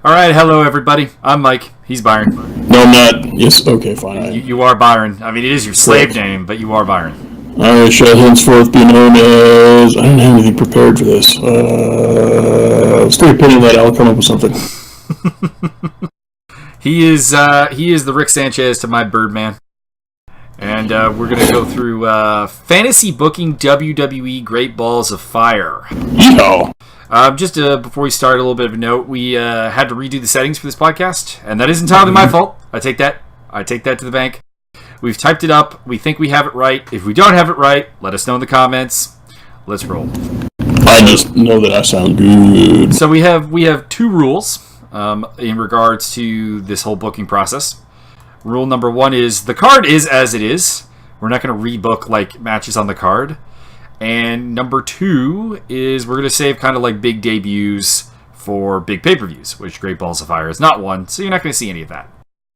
All right, hello everybody. I'm Mike. He's Byron. No, I'm not. Yes, okay, fine. You are Byron. I mean, it is your slave name, but you are Byron. I shall henceforth be known as... I don't have anything prepared for this. Stay opinion that I'll come up with something. He is the Rick Sanchez to my Birdman. And we're going to go through Fantasy Booking WWE Great Balls of Fire. Yeehaw! Just before we start, a little bit of a note. We had to redo the settings for this podcast, and that is entirely my fault. I take that to the bank. We've typed it up. We think we have it right. If we don't have it right, let us know in the comments. Let's roll. I just know that I sound good. So we have two rules in regards to this whole booking process. Rule number one is the card is as it is. We're not going to rebook like matches on the card. And number two is we're going to save kind of like big debuts for big pay-per-views, which Great Balls of Fire is not one, so you're not going to see any of that.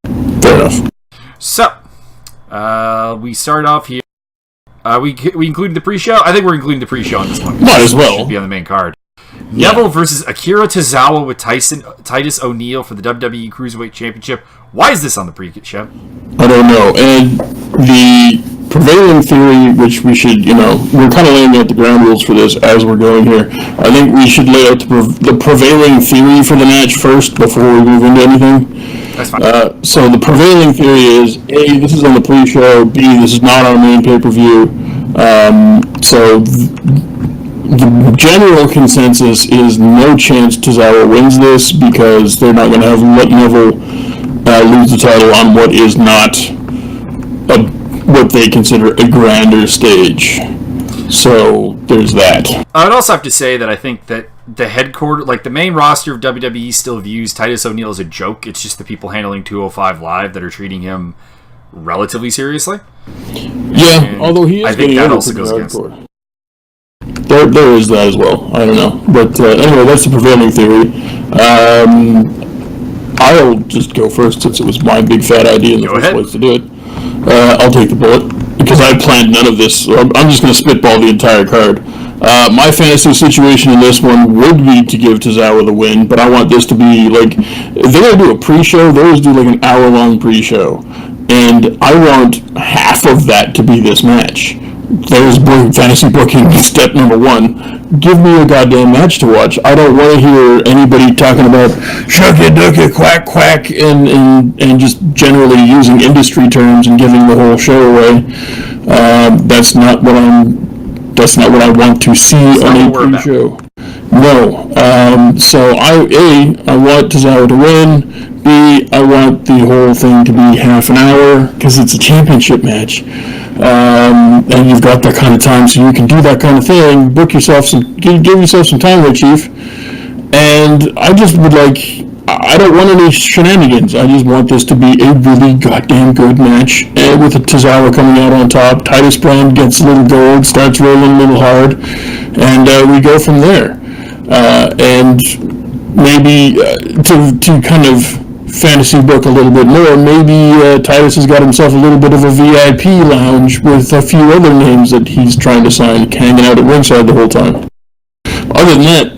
Fair enough. So, we start off here. We included the pre-show? I think we're including the pre-show on this one. Might as well. Should be on the main card. Yeah. Neville versus Akira Tozawa with Titus O'Neil for the WWE Cruiserweight Championship. Why is this on the pre-show? I don't know. And the prevailing theory, which we should, we're kind of laying out the ground rules for this as we're going here. I think we should lay out the prevailing theory for the match first before we move into anything. That's fine. So the prevailing theory is, A, this is on the pre-show, B, this is not our main pay-per-view. So the general consensus is no chance Tozawa wins this because they're not going to have let Neville lose the title on what is not what they consider a grander stage. So there's that. I would also have to say that I think that the headquarters, like the main roster of WWE, still views Titus O'Neil as a joke. It's just the people handling 205 Live that are treating him relatively seriously. Yeah, and although he is I think that also goes against. There is that as well. I don't know, but anyway, that's the prevailing theory. I'll just go first since it was my big fat idea in the first place to do it. I'll take the bullet because I planned none of this. So I'm just going to spitball the entire card. My fantasy situation in this one would be to give Tozawa the win, but I want this to be like, if they're going to do a pre-show, they always do like an hour-long pre-show, and I want half of that to be this match. There's fantasy booking step number one. Give me a goddamn match to watch. I don't want to hear anybody talking about shucky ducky quack quack and just generally using industry terms and giving the whole show away. That's not what I want to see on a pre-show. No. So I want Tozawa to win. B, I want the whole thing to be half an hour because it's a championship match. And you've got that kind of time, so you can do that kind of thing. Give yourself some time there, Chief. And I just would I don't want any shenanigans. I just want this to be a really goddamn good match. And with Tozawa coming out on top, Titus Brand gets a little gold, starts rolling a little hard, and we go from there. And maybe to kind of fantasy book a little bit more, maybe Titus has got himself a little bit of a VIP lounge with a few other names that he's trying to sign, hanging out at ringside the whole time. Other than that,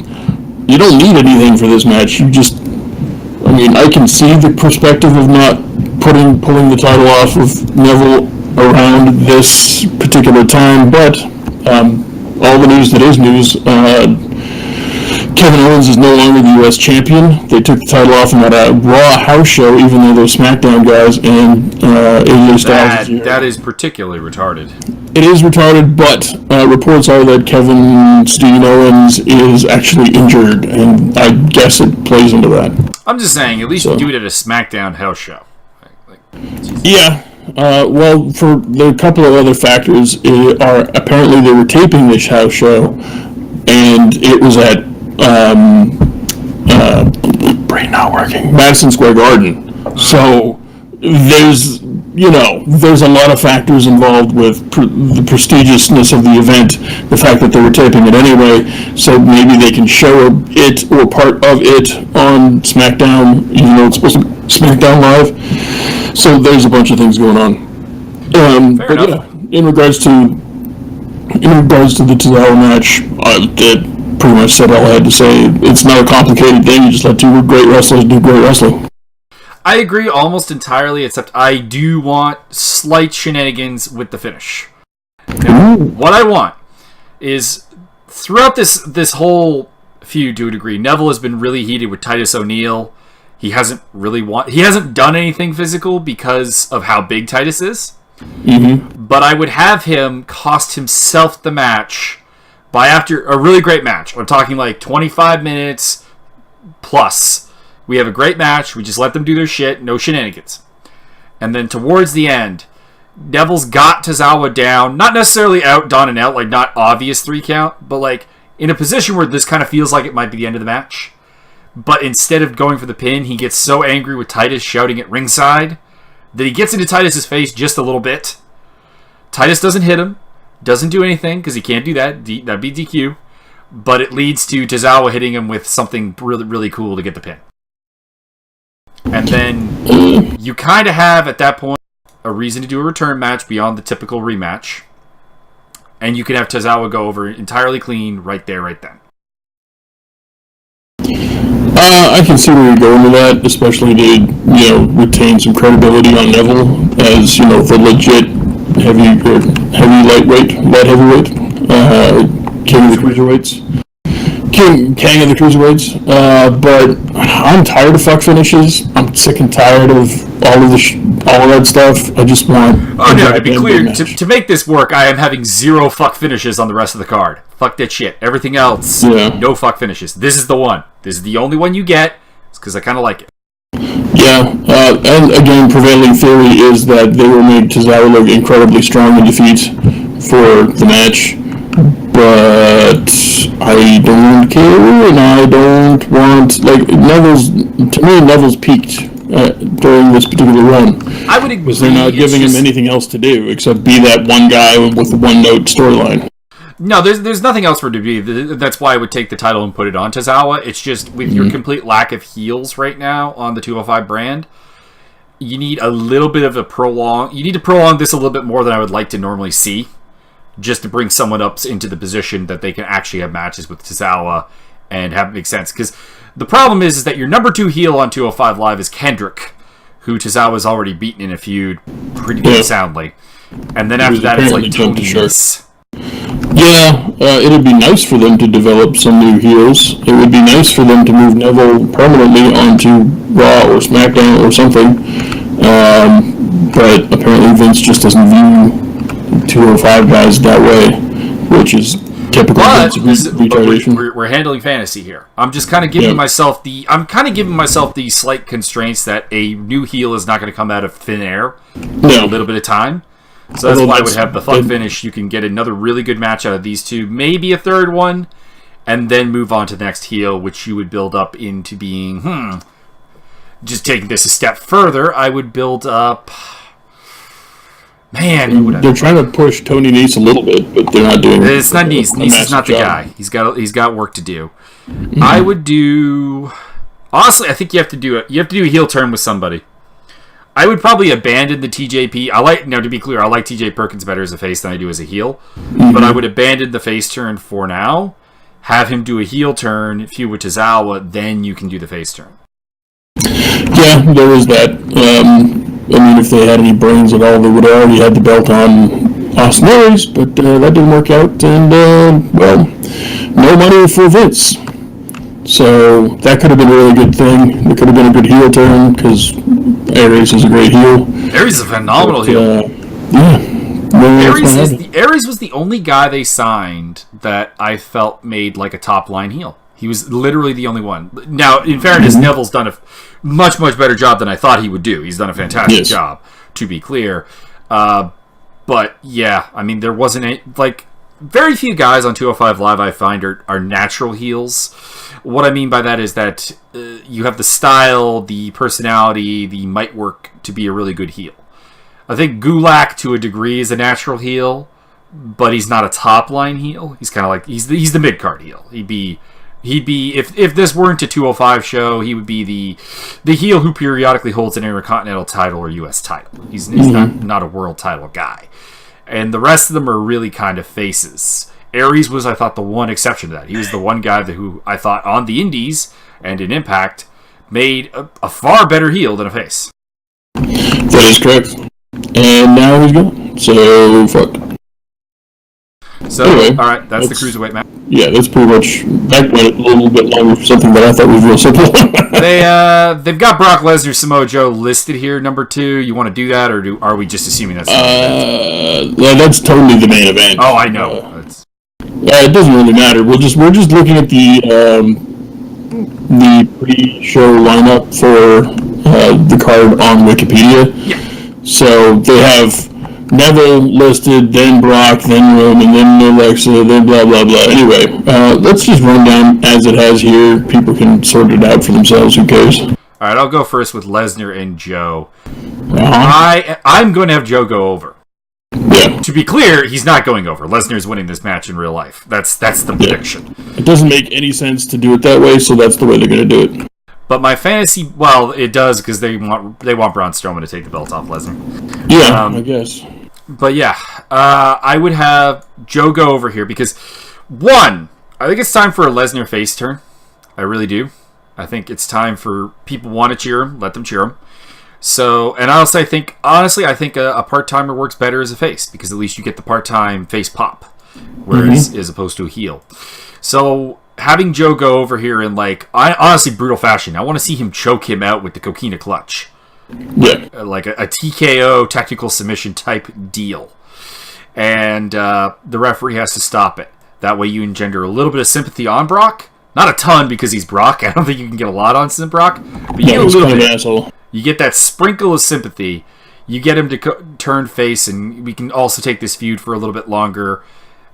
you don't need anything for this match. I can see the perspective of not pulling the title off of Neville around this particular time, but all the news that is news, Kevin Owens is no longer the U.S. champion. They took the title off him at a Raw house show, even though those SmackDown guys and AJ Styles. That is particularly retarded. It is retarded, but reports are that Kevin Steen Owens is actually injured, and I guess it plays into that. I'm just saying, at least you do it at a SmackDown house show. Yeah. Well, for the couple of other factors, apparently they were taping this house show, and it was at brain not working, Madison Square Garden. So there's a lot of factors involved with the prestigiousness of the event, the fact that they were taping it anyway, so maybe they can show it or part of it on SmackDown, even though it's supposed to be SmackDown Live. So there's a bunch of things going on. But enough. In regards to the Tozawa match, pretty much said all I had to say. It's not a complicated thing. You just let two great wrestlers do great wrestling. I agree almost entirely, except I do want slight shenanigans with the finish. Now, what I want is, throughout this whole feud to a degree, Neville has been really heated with Titus O'Neil. He hasn't done anything physical because of how big Titus is. Mm-hmm. But I would have him cost himself the match by after a really great match. I'm talking like 25 minutes plus. We have a great match. We just let them do their shit. No shenanigans. And then towards the end, Neville's got Tozawa down. Not necessarily out, done, and out. Like, not obvious 3 count. But, like, in a position where this kind of feels like it might be the end of the match. But instead of going for the pin, he gets so angry with Titus shouting at ringside that he gets into Titus's face just a little bit. Titus doesn't hit him. Doesn't do anything, because he can't do that. That'd be DQ. But it leads to Tozawa hitting him with something really, really cool to get the pin. And then you kind of have, at that point, a reason to do a return match beyond the typical rematch. And you can have Tozawa go over entirely clean right there, right then. I can see where you're going with that, especially to, retain some credibility on Neville as, the legit heavy light heavyweight, king of the cruiserweights. King of the cruiserweights, but I'm tired of fuck finishes. I'm sick and tired of all of that stuff. I just want. Oh no! To be clear, to make this work, I am having 0 fuck finishes on the rest of the card. Fuck that shit. Everything else, no fuck finishes. This is the one. This is the only one you get. It's because I kind of like it. Yeah, and again, prevailing theory is that they will make Tozawa look incredibly strong in defeat for the match. But I don't care, and I don't want, Neville's peaked during this particular run. I would agree. Because they're not giving him anything else to do except be that one guy with the one-note storyline. No, there's nothing else for it to be. That's why I would take the title and put it on Tozawa. It's just, with your complete lack of heels right now on the 205 brand, you need a little bit of you need to prolong this a little bit more than I would like to normally see. Just to bring someone up into the position that they can actually have matches with Tozawa and have it make sense. Because the problem is that your number 2 heel on 205 Live is Kendrick, who Tozawa's already beaten in a feud pretty soundly. And then after that, it's like Tony Nese. Yeah, it'd be nice for them to develop some new heels. It would be nice for them to move Neville permanently onto Raw or SmackDown or something. But apparently Vince just doesn't view 205 guys that way, which is typical retardation. We're handling fantasy here. I'm just kind of giving myself the slight constraints that a new heel is not going to come out of thin air in a little bit of time. So that's why I would have the fun finish. You can get another really good match out of these two, maybe a third one, and then move on to the next heel, which you would build up into being, just taking this a step further, I would build up... Man, they're trying to push Tony Nese a little bit, but they're not doing it. It's not Nese. Nese is not the guy. He's got work to do. Mm-hmm. I would do... Honestly, I think you have to do a heel turn with somebody. I would probably abandon the TJP. To be clear, I like TJ Perkins better as a face than I do as a heel. Mm-hmm. But I would abandon the face turn for now. Have him do a heel turn, feud with Tozawa, then you can do the face turn. Yeah, there was that. If they had any brains at all, they would have already had the belt on Austin Aries, but that didn't work out, and, no money for Vince. So that could have been a really good thing. It could have been a good heel turn, because Aries is a great heel. Aries is a phenomenal heel. Aries was the only guy they signed that I felt made like a top-line heel. He was literally the only one. Now, in fairness, Neville's done a much, much better job than I thought he would do. He's done a fantastic job, to be clear. But, yeah, there wasn't very few guys on 205 Live I find are natural heels. What I mean by that is that you have the style, the personality, the might work to be a really good heel. I think Gulak, to a degree, is a natural heel, but he's not a top-line heel. He's kind of like... He's the mid-card heel. He'd be if this weren't a 205 show, he would be the heel who periodically holds an Intercontinental title or U.S. title. He's not a world title guy. And the rest of them are really kind of faces. Aries was, I thought, the one exception to that. He was the one guy who I thought on the Indies and in Impact made a far better heel than a face. That is correct. And now he's gone. So, fuck. So, anyway, all right, that's the Cruiserweight match. Yeah, that's pretty much... That went a little bit longer for something that I thought was real simple. They've got Brock Lesnar, Samoa Joe listed here, number 2. You want to do that, or are we just assuming that's... Yeah, that's totally the main event. Oh, I know. It doesn't really matter. We're just looking at the pre-show lineup for the card on Wikipedia. Yeah. So they have Neville listed, then Brock, then Roman, then Alexa, then blah blah blah. Anyway, let's just run down as it has here. People can sort it out for themselves. Who cares? All right, I'll go first with Lesnar and Joe. I'm going to have Joe go over. Yeah. To be clear, he's not going over. Lesnar's winning this match in real life. That's the prediction. It doesn't make any sense to do it that way, so that's the way they're going to do it. But my fantasy, well, it does because they want Braun Strowman to take the belt off Lesnar. Yeah, I guess. But yeah, I would have Joe go over here because, one, I think it's time for a Lesnar face turn. I really do. I think it's time for people want to cheer him, let them cheer him. So, and I think a part-timer works better as a face because at least you get the part-time face pop, whereas as opposed to a heel. So, having Joe go over here in honestly brutal fashion, I want to see him choke him out with the Coquina Clutch. Yeah. Like a TKO technical submission type deal. And the referee has to stop it. That way you engender a little bit of sympathy on Brock. Not a ton because he's Brock. I don't think you can get a lot on Brock. But you get a little bit. Asshole. You get that sprinkle of sympathy. You get him to turn face, and we can also take this feud for a little bit longer.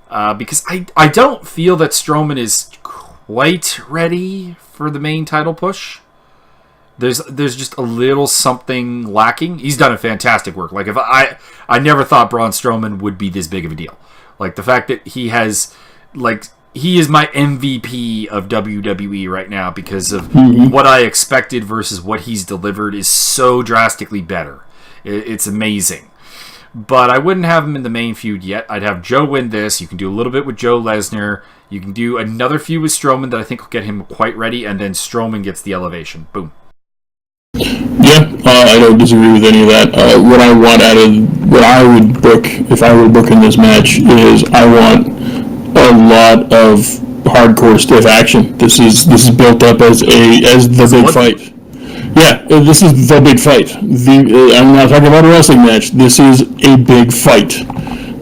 Because I don't feel that Strowman is quite ready for the main title push. There's just a little something lacking. He's done a fantastic work. Like, if I never thought Braun Strowman would be this big of a deal. Like, the fact that he has, he is my MVP of WWE right now because of what I expected versus what he's delivered is so drastically better. It's amazing. But I wouldn't have him in the main feud yet. I'd have Joe win this. You can do a little bit with Joe Lesnar. You can do another feud with Strowman that I think will get him quite ready, and then Strowman gets the elevation. Boom. Yeah, I don't disagree with any of that. What I want what I would book if I were booking this match is I want a lot of hardcore stiff action. This is built up as the big fight. Yeah, this is the big fight. I'm not talking about a wrestling match. This is a big fight.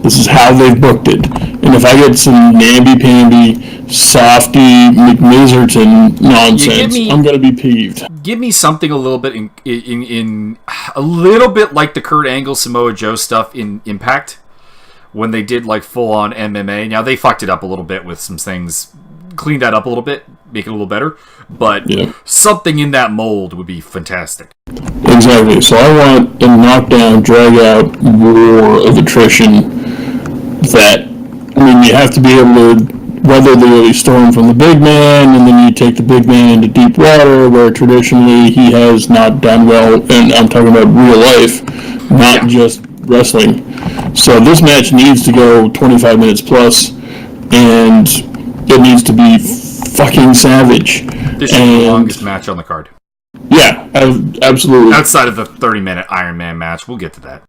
This is how they've booked it. And if I get some namby-pamby, softy McMizzerton nonsense, I'm going to be peeved. Give me something a little bit in a little bit like the Kurt Angle Samoa Joe stuff in Impact when they did full-on MMA. Now they fucked it up a little bit with some things, cleaned that up a little bit, make it a little better. But something in that mold would be fantastic. Exactly. So I want a knockdown, drag-out war of attrition that, you have to be able to weather the early storm from the big man, and then you take the big man into deep water, where traditionally he has not done well, and I'm talking about real life, not just wrestling. So this match needs to go 25 minutes plus, and it needs to be fucking savage. This is the longest match on the card. Yeah, absolutely. Outside of the 30-minute Iron Man match. We'll get to that.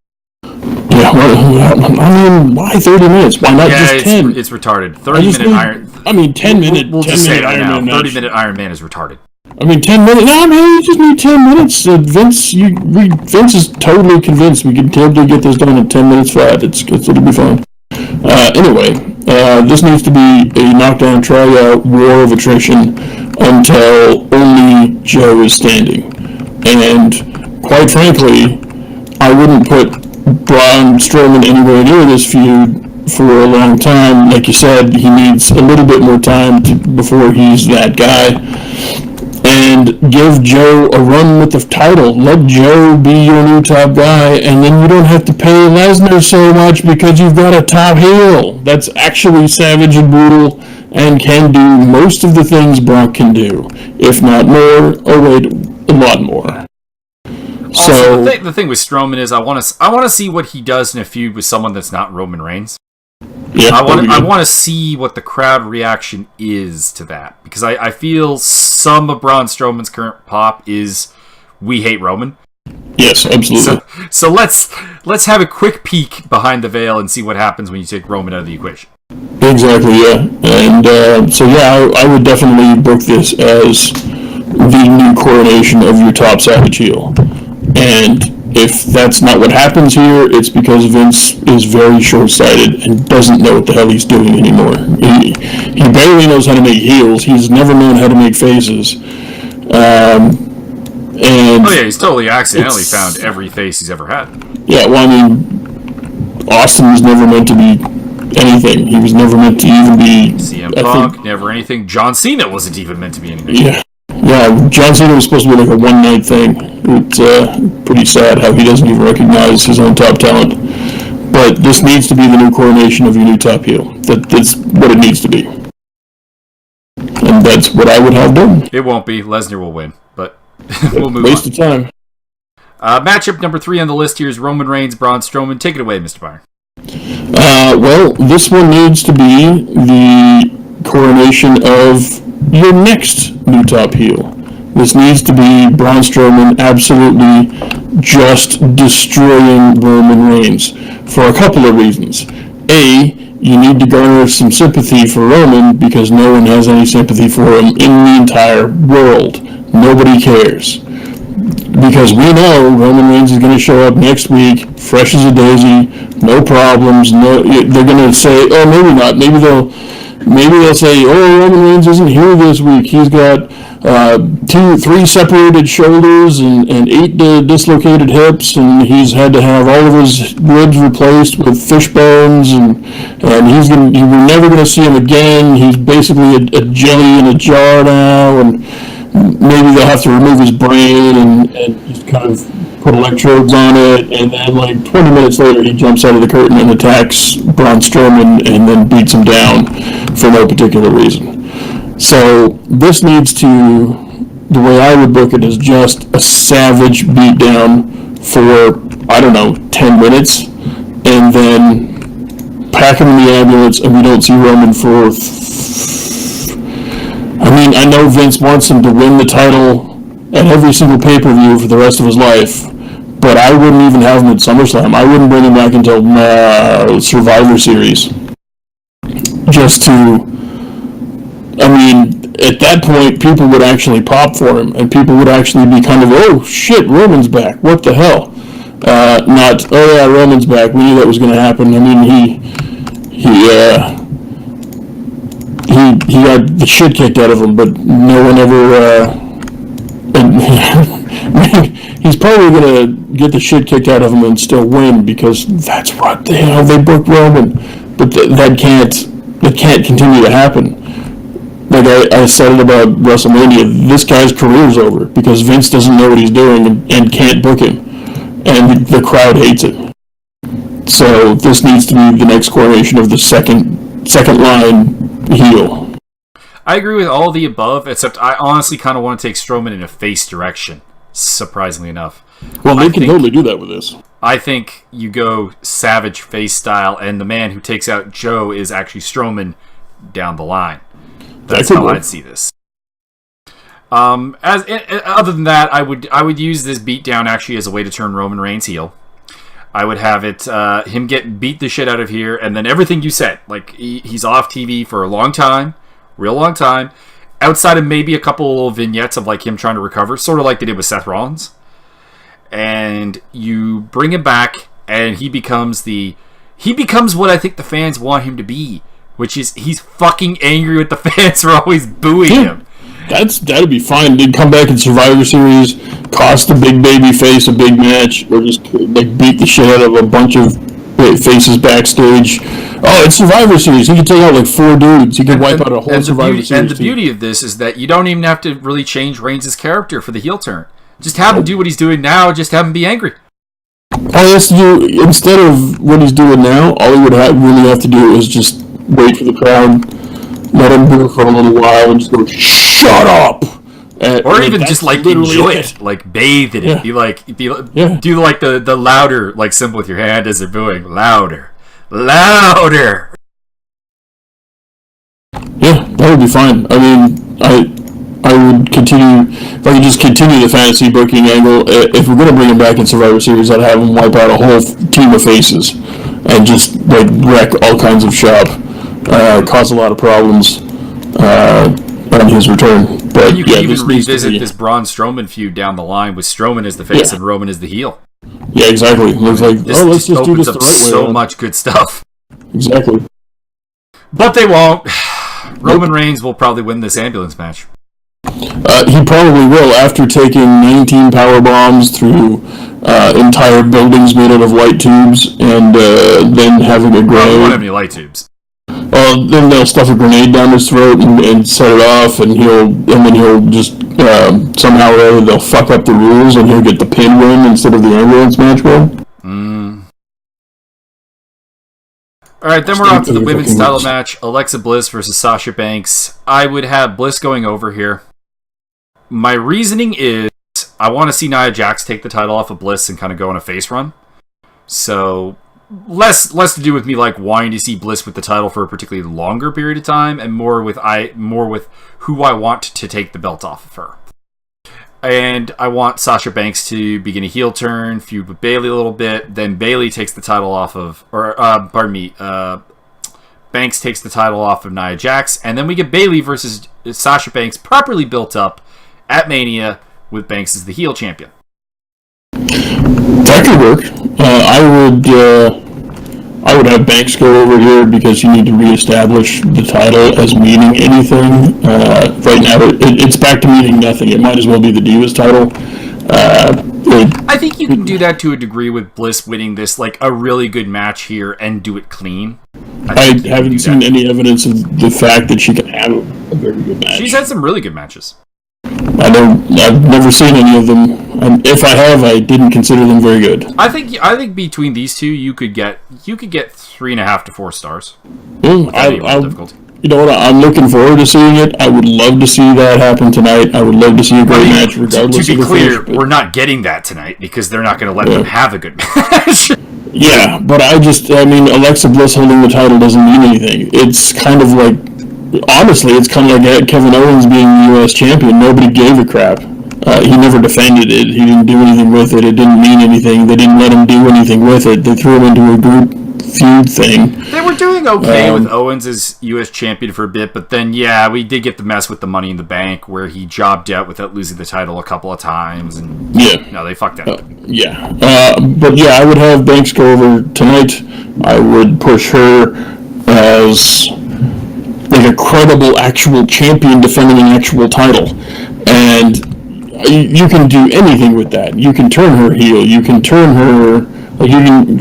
Yeah, why 30 minutes? Why not just 10? It's retarded. 30-minute Iron... 10 minutes. We'll just say it right now. 30-minute Iron Man is retarded. 10 minutes. No, man, you just need 10 minutes. Vince is totally convinced we can totally get this done in 10 minutes flat. It'll be fine. Anyway, this needs to be a knockdown, tryout, war of attrition until only Joe is standing. And quite frankly, I wouldn't put Braun Strowman anywhere near this feud for a long time. Like you said, he needs a little bit more time before he's that guy. And give Joe a run with the title. Let Joe be your new top guy, and then you don't have to pay Lesnar so much because you've got a top heel that's actually savage and brutal and can do most of the things Brock can do, if not more. Oh wait, a lot more. Also, the thing with Strowman is I want to see what he does in a feud with someone that's not Roman Reigns. Yeah, I want to see what the crowd reaction is to that, because I feel some of Braun Strowman's current pop is "We hate Roman." Yes, absolutely. So let's have a quick peek behind the veil and see what happens when you take Roman out of the equation. Exactly, yeah. And so, yeah, I would definitely book this as the new coronation of your top Savage heel. And if that's not what happens here, it's because Vince is very short-sighted and doesn't know what the hell he's doing anymore. He barely knows how to make heels. He's never known how to make faces. And he's totally accidentally found every face he's ever had. Yeah, well, I mean, Austin was never meant to be anything. He was never meant to even be... CM Punk, never anything. John Cena wasn't even meant to be anything. Yeah, John Cena was supposed to be like a one-night thing. It's pretty sad how he doesn't even recognize his own top talent. But this needs to be the new coronation of your new top heel. That's what it needs to be. And that's what I would have done. It won't be. Lesnar will win, but we'll move Waste on. of time. Matchup number 3 on the list here is Roman Reigns, Braun Strowman. Take it away, Mr. Byron. Well, this one needs to be the coronation of your next new top heel. This needs to be Braun Strowman absolutely just destroying Roman Reigns for a couple of reasons. A, you need to garner some sympathy for Roman because no one has any sympathy for him in the entire world. Nobody cares. Because we know Roman Reigns is going to show up next week, fresh as a daisy, no problems. They're going to say, oh, maybe not. Maybe they'll say, oh, Roman Reigns isn't here this week. He's got 3 separated shoulders and 8 dislocated hips, and he's had to have all of his ribs replaced with fish bones, and we're never going to see him again. He's basically a jelly in a jar now, and maybe they'll have to remove his brain and just kind of put electrodes on it, and then like 20 minutes later he jumps out of the curtain and attacks Braun Strowman and then beats him down for no particular reason. So this needs to, the way I would book it is just a savage beatdown for, 10 minutes, and then pack him in the ambulance and we don't see Roman for... I know Vince wants him to win the title at every single pay-per-view for the rest of his life, but I wouldn't even have him at SummerSlam. I wouldn't bring him back until Survivor Series. Just to... at that point, people would actually pop for him, and people would actually be kind of, oh, shit, Roman's back. What the hell? Not, oh, yeah, Roman's back. We knew that was going to happen. He got the shit kicked out of him, but no one ever, he's probably going to get the shit kicked out of him and still win, because that's what the hell they booked Roman. But that can't continue to happen. Like I said it about WrestleMania, this guy's career's over, because Vince doesn't know what he's doing and can't book him. And the crowd hates it. So this needs to be the next coronation of the second line heel. I agree with all the above, except I honestly kind of want to take Strowman in a face direction, surprisingly enough. Well, they can totally do that with this. I think you go Savage face style, and the man who takes out Joe is actually Strowman down the line. That's how I'd see this. Other than that, I would use this beatdown actually as a way to turn Roman Reigns heel. I would have it him get beat the shit out of here, and then everything you said, like he's off TV for a long time, real long time, outside of maybe a couple of little vignettes of like him trying to recover, sort of like they did with Seth Rollins. And you bring him back, and he becomes what I think the fans want him to be, which is he's fucking angry with the fans for always booing him. That'd be fine. They'd come back in Survivor Series, cost the big baby face a big match, or just like beat the shit out of a bunch of faces backstage. Oh, it's Survivor Series. He could take out like 4 dudes. He could wipe out a whole Survivor Series. And the beauty of this is that you don't even have to really change Reigns' character for the heel turn. Just have him do what he's doing now. Just have him be angry. All he has to do, instead of what he's doing now, all he would really have to do is just wait for the crowd, let him do it for a little while, and just go, shut up! Or even just like enjoy it, like bathe in it. Yeah. Do like the louder like symbol with your hand as they're booing, louder. That would be fine. I mean, I would continue, if I could just continue the fantasy booking angle, if we're going to bring him back in Survivor Series, I'd have him wipe out a whole team of faces and just, like, wreck all kinds of shop, cause a lot of problems on his return. But you can even revisit this Braun Strowman feud down the line with Strowman as the face and Roman as the heel. Yeah, exactly. Looks like, let's just do this the right way. So much good stuff. Exactly. But they won't. Roman Reigns will probably win this ambulance match. He probably will, after taking 19 power bombs through entire buildings made out of light tubes, and then having a grenade. Well, won't have any light tubes. Then they'll stuff a grenade down his throat and set it off, and then he'll just somehow or other they'll fuck up the rules, and he'll get the pin win instead of the ambulance match win. All right, then we're on to the women's title match: Alexa Bliss versus Sasha Banks. I would have Bliss going over here. My reasoning is I want to see Nia Jax take the title off of Bliss and kind of go on a face run. So less to do with me like wanting to see Bliss with the title for a particularly longer period of time, and more with who I want to take the belt off of her. And I want Sasha Banks to begin a heel turn, feud with Bayley a little bit. Then Bayley takes the title off of, Banks takes the title off of Nia Jax, and then we get Bayley versus Sasha Banks properly built up at Mania with Banks as the heel champion. That could work. I would have Banks go over here because you need to reestablish the title as meaning anything. Right now, it's back to meaning nothing. It might as well be the Divas title. I think you can do that to a degree with Bliss winning this, like a really good match here, and do it clean. I haven't seen any evidence of the fact that she can have a very good match. She's had some really good matches. I've never seen any of them, and if I have, I didn't consider them very good. I think between these two, you could get 3.5 to 4 stars. You know what? I'm looking forward to seeing it. I would love to see that happen tonight. I would love to see a great match, regardless. To be clear, we're not getting that tonight because they're not going to let them have a good match. Yeah, but Alexa Bliss holding the title doesn't mean anything. It's kind of like, honestly, it's kind of like Kevin Owens being the U.S. champion. Nobody gave a crap. He never defended it. He didn't do anything with it. It didn't mean anything. They didn't let him do anything with it. They threw him into a group feud thing. They were doing okay with Owens as U.S. champion for a bit, but then, we did get the mess with the Money in the Bank, where he jobbed out without losing the title a couple of times, and they fucked that up. But I would have Banks go over tonight. I would push her as like a credible actual champion defending an actual title, and you can do anything with that. You can turn her heel. You can turn her. Like you can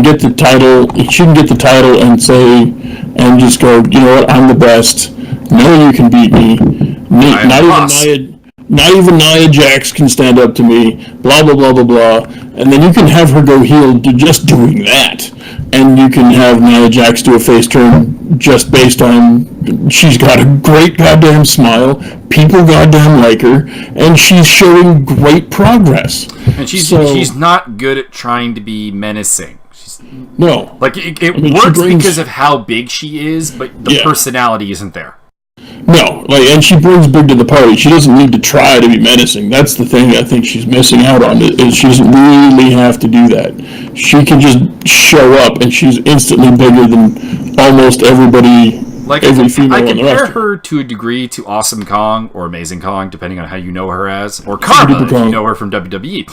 get the title. She can get the title and say, and just go, you know what? I'm the best. No, you can beat me. Not even Nia Jax can stand up to me. Blah blah blah blah blah. And then you can have her go heel to just doing that, and you can have Nia Jax do a face turn just based on she's got a great goddamn smile. People goddamn like her, and she's showing great progress. And she's not good at trying to be menacing. No. Like, it works because of how big she is, but the personality isn't there. No, and she brings big to the party. She doesn't need to try to be menacing. That's the thing I think she's missing out on, is she doesn't really have to do that. She can just show up, and she's instantly bigger than almost everybody. Like, every female I on the roster. compare her to a degree to Awesome Kong or Amazing Kong, depending on how you know her as, or Karma, if you know her from WWE.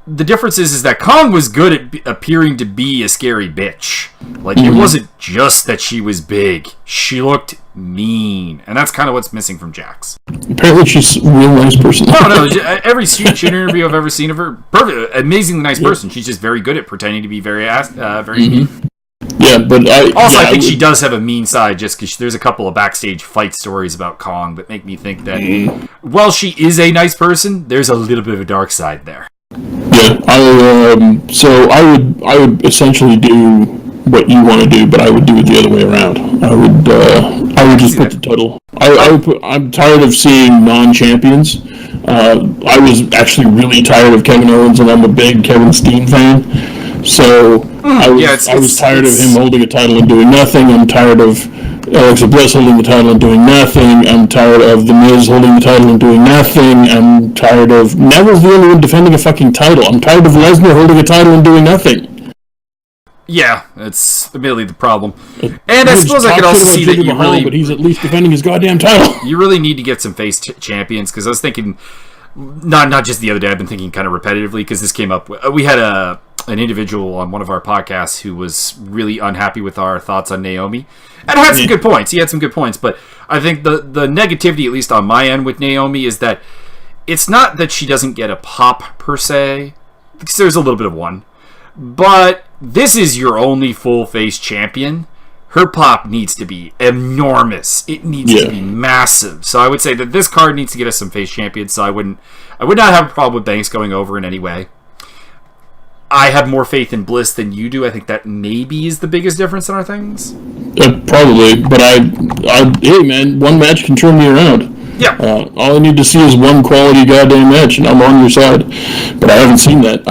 The difference is that Kong was good at appearing to be a scary bitch. Like, it wasn't just that she was big. She looked mean. And that's kind of what's missing from Jax. Apparently she's a real nice person. No, every shoot interview I've ever seen of her, perfect, amazingly nice person. She's just very good at pretending to be very mean. Yeah, but I think she does have a mean side, just because there's a couple of backstage fight stories about Kong that make me think that while she is a nice person, there's a little bit of a dark side there. Yeah, I would essentially do what you want to do, but I would do it the other way around. I would just put the title. I'm tired of seeing non-champions. I was actually really tired of Kevin Owens, and I'm a big Kevin Steen fan. So I was tired of him holding a title and doing nothing. I'm tired of Alexa Bliss holding the title and doing nothing. I'm tired of The Miz holding the title and doing nothing. I'm tired of Neville's the only one defending a fucking title. I'm tired of Lesnar holding a title and doing nothing. Yeah, it's admittedly the problem. And I suppose I could also see that you really... But he's at least defending his goddamn title. You really need to get some face champions, because I was thinking... Not just the other day, I've been thinking kind of repetitively, because this came up... We had an individual on one of our podcasts who was really unhappy with our thoughts on Naomi. And had some good points. He had some good points, but I think the negativity, at least on my end with Naomi, is that it's not that she doesn't get a pop, per se, because there's a little bit of one. But this is your only full-face champion. Her pop needs to be enormous. It needs to be massive. So I would say that this card needs to get us some face champions. So I would not have a problem with Banks going over in any way. I have more faith in Bliss than you do. I think that maybe is the biggest difference in our things. Probably, but hey man, one match can turn me around. Yeah. All I need to see is one quality goddamn match, and I'm on your side. But I haven't seen that.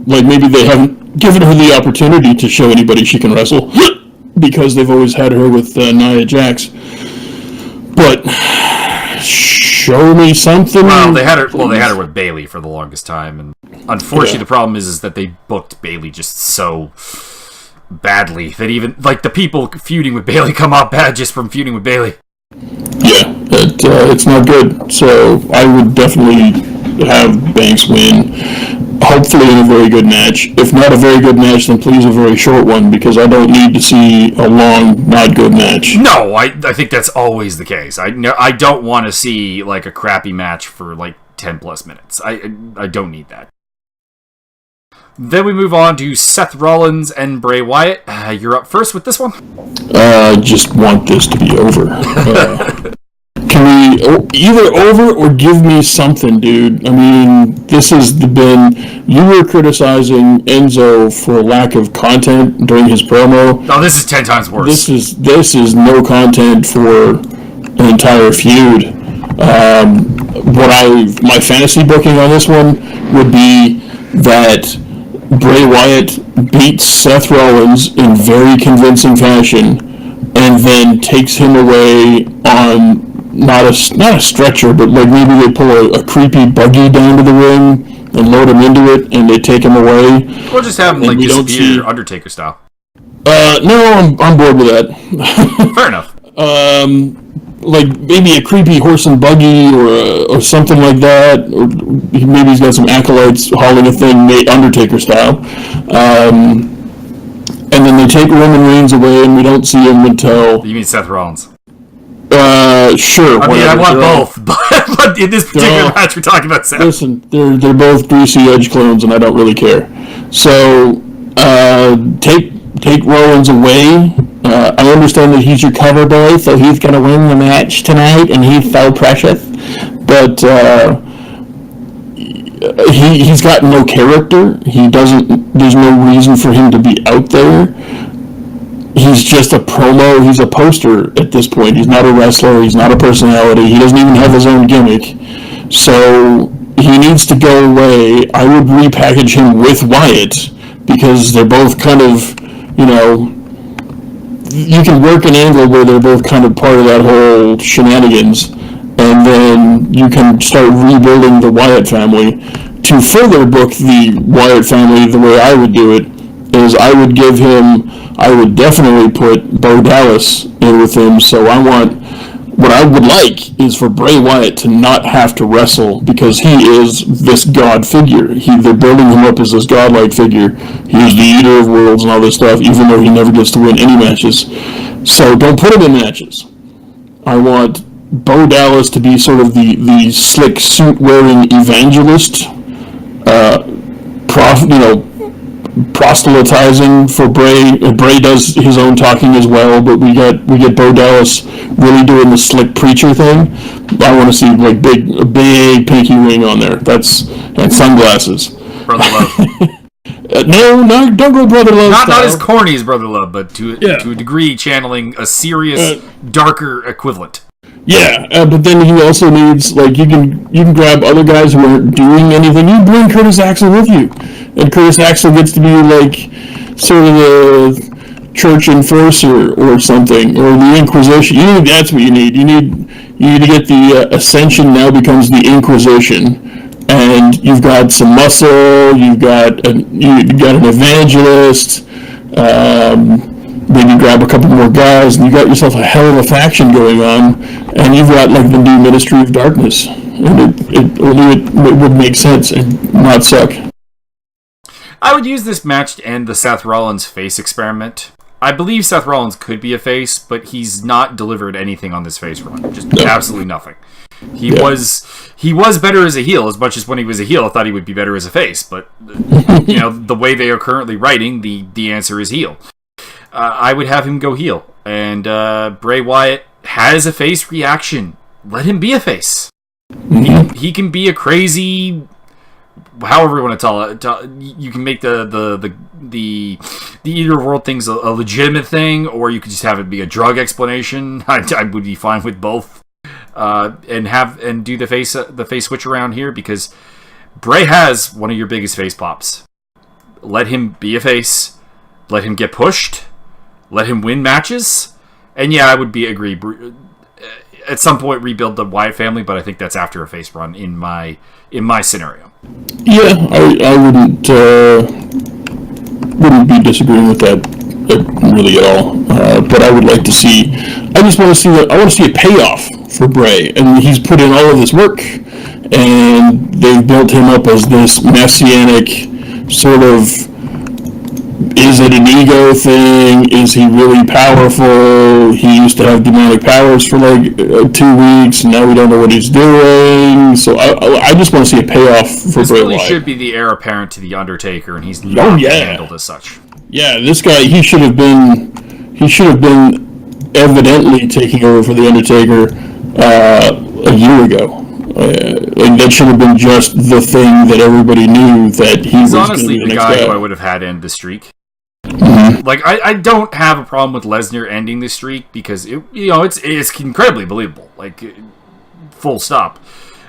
Maybe they haven't given her the opportunity to show anybody she can wrestle, because they've always had her with Nia Jax. But show me something. Well, they had her with Bayley for the longest time, and unfortunately, the problem is that they booked Bayley just so badly that even the people feuding with Bayley come out bad just from feuding with Bayley. Yeah, it's not good. So I would definitely have Banks win, hopefully in a very good match. If not a very good match, then please a very short one, because I don't need to see a long, not good match. No, I think that's always the case. I don't want to see a crappy match for 10 plus minutes. I don't need that. Then we move on to Seth Rollins and Bray Wyatt. You're up first with this one. I just want this to be over. Can we either over or give me something, dude? I mean, this has been... You were criticizing Enzo for lack of content during his promo. Oh, this is 10 times worse. This is no content for an entire feud. My fantasy booking on this one would be that Bray Wyatt beats Seth Rollins in very convincing fashion, and then takes him away on not a stretcher, but maybe they pull a creepy buggy down to the ring and load him into it, and they take him away. Or just have him disappear Undertaker style. No, I'm bored with that. Fair enough. Maybe a creepy horse and buggy or something like that, or maybe he's got some acolytes hauling a thing, Undertaker style. And then they take Roman Reigns away, and we don't see him until... You mean Seth Rollins? Sure. I want both, but in this particular match, we're talking about Seth. Listen, they're both greasy edge clones, and I don't really care. So, take Rollins away. I understand that he's your cover boy, so he's going to win the match tonight, and he's so precious. But he's got no character. There's no reason for him to be out there. He's just a promo. He's a poster at this point. He's not a wrestler. He's not a personality. He doesn't even have his own gimmick. So he needs to go away. I would repackage him with Wyatt, because they're both kind of, you can work an angle where they're both kind of part of that whole shenanigans, and then you can start rebuilding the Wyatt family. To further book the Wyatt family, the way I would do it is I would definitely put Bo Dallas in with him. So what I would like is for Bray Wyatt to not have to wrestle, because he is this god figure. They're building him up as this godlike figure. He's the eater of worlds and all this stuff, even though he never gets to win any matches. So don't put him in matches. I want Bo Dallas to be sort of the slick suit-wearing evangelist, proselytizing for Bray. Bray does his own talking as well, but we get Bo Dallas really doing the slick preacher thing. I want to see big pinky ring on there. And sunglasses. Brother Love. No, don't go Brother Love. Not as corny as Brother Love, but to a degree channeling a serious, darker equivalent. Yeah, but then he also needs, you can grab other guys who aren't doing anything. You bring Curtis Axel with you, and Curtis Axel gets to be sort of church enforcer or something, or the Inquisition. That's what you need. You need to get the Ascension now becomes the Inquisition, and you've got some muscle. You've got an evangelist. Maybe grab a couple more guys, and you got yourself a hell of a faction going on, and you've got like the new Ministry of Darkness, and it would make sense and not suck. I would use this match to end the Seth Rollins face experiment. I believe Seth Rollins could be a face, but he's not delivered anything on this face run. Just absolutely nothing. He was better as a heel, as much as when he was a heel I thought he would be better as a face, but the way they are currently writing, the answer is heel. I would have him go heel, and Bray Wyatt has a face reaction. Let him be a face. He can be a crazy, however you want to tell it. You can make the Eater World thing's a legitimate thing, or you could just have it be a drug explanation. I would be fine with both, and do the face switch around here, because Bray has one of your biggest face pops. Let him be a face. Let him get pushed. Let him win matches. And yeah, I would agree. At some point, rebuild the Wyatt family, but I think that's after a face run in my scenario. Yeah, I wouldn't be disagreeing with that really at all. But I would like to see. I just want to see I want to see a payoff for Bray, and he's put in all of this work, and they've built him up as this messianic sort of. Is it an ego thing? Is he really powerful? He used to have demonic powers for like 2 weeks, and now we don't know what he's doing. So I just want to see a payoff for Bray Wyatt. This really should be the heir apparent to the Undertaker, and he's not handled as such. Yeah, this guy, he should have been evidently taking over for the Undertaker a year ago. And that should have been just the thing that everybody knew that he's honestly the guy who I would have had end the streak. Mm-hmm. Like I don't have a problem with Lesnar ending the streak, because it's incredibly believable. Like, full stop.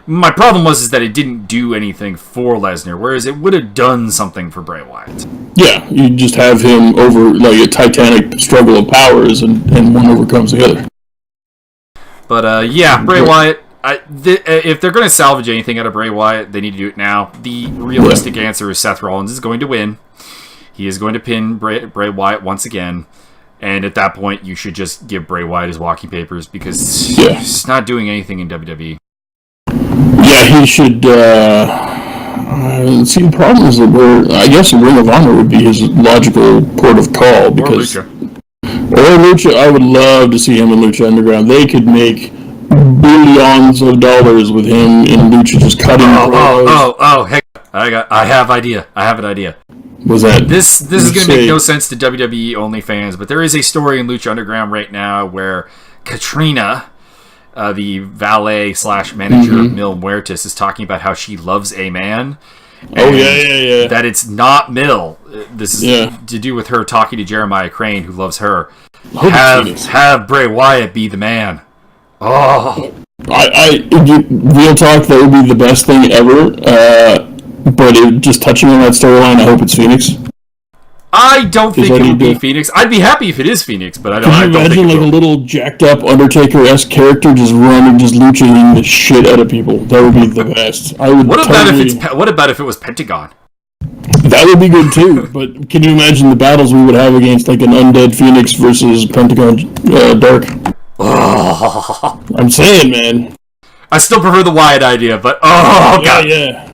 My problem was that it didn't do anything for Lesnar, whereas it would have done something for Bray Wyatt. Yeah, you just have him over like a titanic struggle of powers, and one overcomes the other. But Bray Wyatt. If they're going to salvage anything out of Bray Wyatt, they need to do it now. The realistic answer is Seth Rollins is going to win. He is going to pin Bray Wyatt once again. And at that point, you should just give Bray Wyatt his walking papers, because he's not doing anything in WWE. Yeah, he should... see, the problem is that I guess Ring of Honor would be his logical port of call. Because, or Lucha. I would love to see him in Lucha Underground. They could make billions of dollars with him in Lucha just cutting heck, I have an idea. Was that this is going to make no sense to WWE only fans, but there is a story in Lucha Underground right now where Katrina, the valet / manager of Mil Muertes, is talking about how she loves a man. Yeah. That it's not Mil. This is to do with her talking to Jeremiah Crane, who loves her. Have Bray Wyatt be the man. Oh, real talk, that would be the best thing ever. But just touching on that storyline, I hope it's Phoenix. I don't think it would be Phoenix. I'd be happy if it is Phoenix, but I don't think it will. Can you imagine like a little jacked up Undertaker-esque character just running, just luching the shit out of people? That would be the best. What about if it was Pentagon? That would be good too. But can you imagine the battles we would have against like an undead Phoenix versus Pentagon Dark? Oh. I'm saying, man. I still prefer the Wyatt idea, but God. Yeah.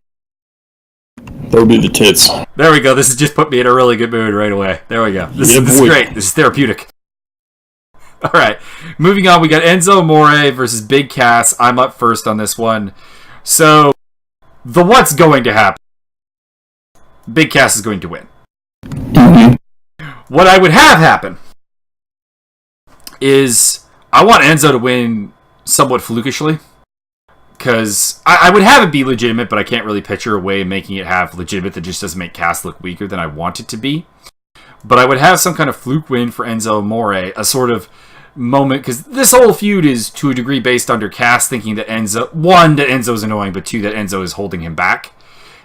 That would be the tits. There we go. This has just put me in a really good mood right away. There we go. This is great. This is therapeutic. All right. Moving on, we got Enzo Amore versus Big Cass. I'm up first on this one. So, what's going to happen? Big Cass is going to win. Mm-hmm. What I would have happen is I want Enzo to win somewhat flukishly, because I would have it be legitimate, but I can't really picture a way of making it have legitimate that just doesn't make Cass look weaker than I want it to be. But I would have some kind of fluke win for Enzo Amore, a sort of moment, because this whole feud is to a degree based under Cass thinking that Enzo's annoying, but two, that Enzo is holding him back.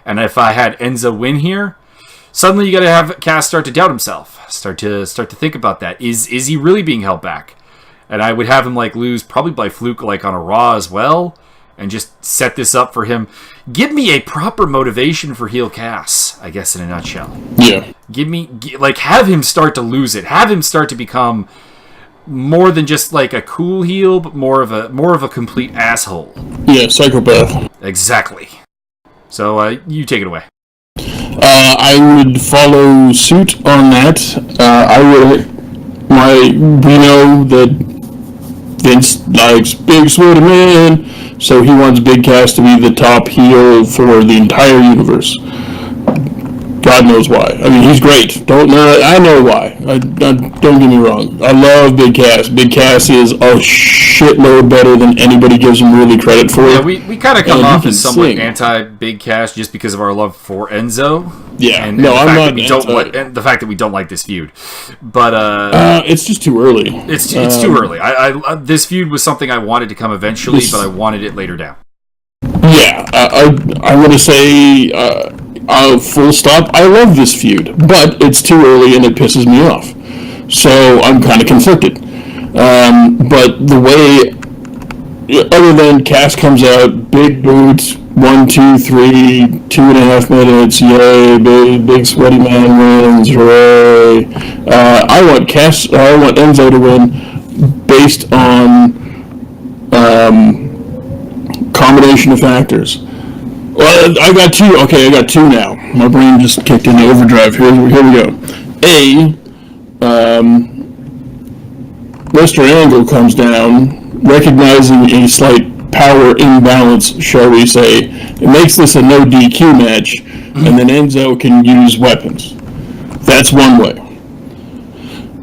And if I had Enzo win here, suddenly you got to have Cass start to doubt himself, start to think about that. Is he really being held back? And I would have him like lose probably by fluke, like on a Raw as well, and just set this up for him. Give me a proper motivation for heel Cass, I guess, in a nutshell. Yeah. Have him start to lose it. Have him start to become more than just like a cool heel, but more of a complete asshole. Yeah, psychopath. Exactly. So you take it away. I would follow suit on that. We know that Vince likes big sweaty men, so he wants Big Cass to be the top heel for the entire universe. God knows why. I mean, he's great. I know why. Don't get me wrong. I love Big Cass. Big Cass is a shitload better than anybody gives him really credit for. Yeah, we kind of come off as somewhat anti-Big Cass just because of our love for Enzo. Yeah, I'm not. And the fact that we don't like this feud, but it's just too early. It's too early. I this feud was something I wanted to come eventually, but I wanted it later down. Yeah, I want to say full stop. I love this feud, but it's too early and it pisses me off. So I'm kind of conflicted. But the way, other than Cass comes out, big boots, 1, 2, 3, 2.5 minutes, yay, big sweaty man wins, hooray. I want Enzo to win based on combination of factors. Well, I got two. Okay, I got two now. My brain just kicked into overdrive. Here we go. Mr. Angle comes down, recognizing a slight power imbalance, shall we say. It makes this a no DQ match, and then Enzo can use weapons. That's one way.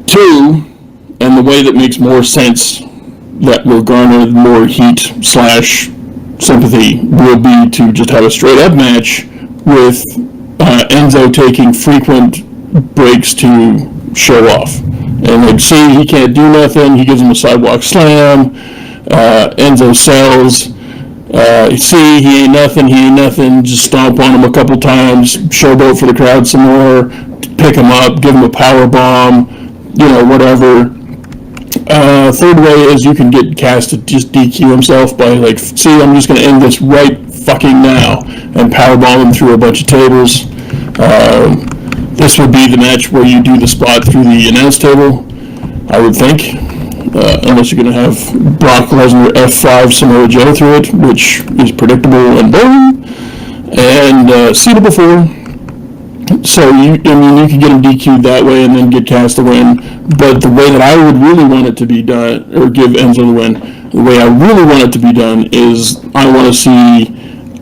Two, and the way that makes more sense, that will garner more heat / sympathy, will be to just have a straight up match with Enzo taking frequent breaks to show off. And like, see, he can't do nothing, he gives him a sidewalk slam, Enzo sells, see, he ain't nothing, just stomp on him a couple times, showboat for the crowd some more, pick him up, give him a power bomb, whatever. Third way is you can get Cass to just DQ himself by like, see, I'm just going to end this right fucking now, and powerbomb him through a bunch of tables. This would be the match where you do the spot through the announce table, I would think, unless you're going to have Brock Lesnar F5 Samoa Joe through it, which is predictable and boring, and seen it before. So you can get him DQ'd that way and then get Cass to win. But the way that I would really want it to be done, or give Enzo the win, the way I really want it to be done is I want to see